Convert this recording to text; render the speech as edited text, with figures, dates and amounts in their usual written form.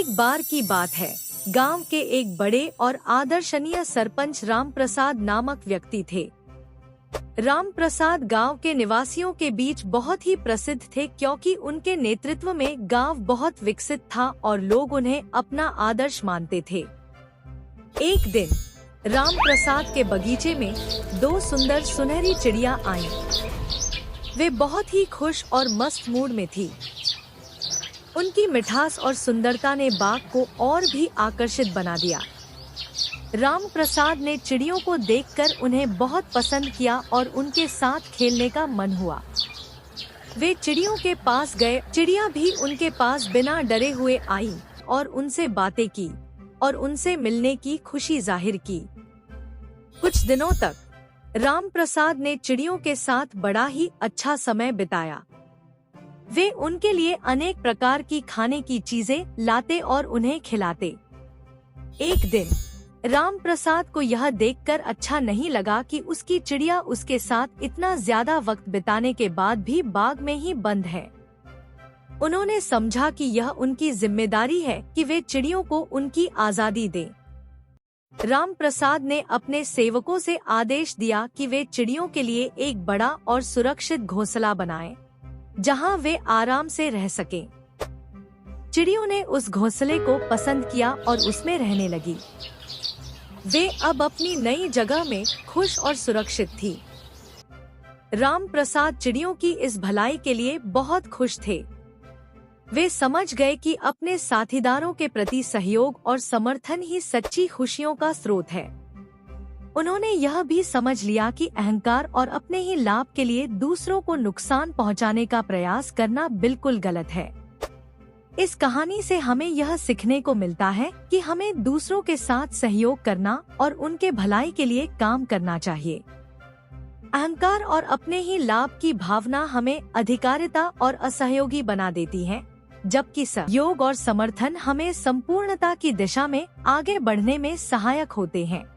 एक बार की बात है, गांव के एक बड़े और आदर्शनीय सरपंच राम प्रसाद नामक व्यक्ति थे। राम प्रसाद गांव के निवासियों के बीच बहुत ही प्रसिद्ध थे क्योंकि उनके नेतृत्व में गांव बहुत विकसित था और लोग उन्हें अपना आदर्श मानते थे। एक दिन राम प्रसाद के बगीचे में दो सुंदर सुनहरी चिड़िया आईं। वे बहुत ही खुश और मस्त मूड में थी। उनकी मिठास और सुंदरता ने बाग को और भी आकर्षित बना दिया। राम प्रसाद ने चिड़ियों को देखकर उन्हें बहुत पसंद किया और उनके साथ खेलने का मन हुआ। वे चिड़ियों के पास गए। चिड़िया भी उनके पास बिना डरे हुए आईं और उनसे बातें की और उनसे मिलने की खुशी जाहिर की। कुछ दिनों तक राम प्रसाद ने चिड़ियों के साथ बड़ा ही अच्छा समय बिताया। वे उनके लिए अनेक प्रकार की खाने की चीजें लाते और उन्हें खिलाते। एक दिन राम प्रसाद को यह देखकर अच्छा नहीं लगा कि उसकी चिड़िया उसके साथ इतना ज्यादा वक्त बिताने के बाद भी बाग में ही बंद है। उन्होंने समझा कि यह उनकी जिम्मेदारी है कि वे चिड़ियों को उनकी आजादी दें। राम प्रसाद ने अपने सेवकों से आदेश दिया कि वे चिड़ियों के लिए एक बड़ा और सुरक्षित घोंसला बनाएं, जहां वे आराम से रह सकें। चिड़ियों ने उस घोंसले को पसंद किया और उसमें रहने लगी। वे अब अपनी नई जगह में खुश और सुरक्षित थी। राम प्रसाद चिड़ियों की इस भलाई के लिए बहुत खुश थे। वे समझ गए कि अपने साथीदारों के प्रति सहयोग और समर्थन ही सच्ची खुशियों का स्रोत है। उन्होंने यह भी समझ लिया कि अहंकार और अपने ही लाभ के लिए दूसरों को नुकसान पहुंचाने का प्रयास करना बिल्कुल गलत है। इस कहानी से हमें यह सीखने को मिलता है कि हमें दूसरों के साथ सहयोग करना और उनके भलाई के लिए काम करना चाहिए। अहंकार और अपने ही लाभ की भावना हमें अधिकारिता और असहयोगी बना देती है, जबकि सहयोग और समर्थन हमें संपूर्णता की दिशा में आगे बढ़ने में सहायक होते हैं।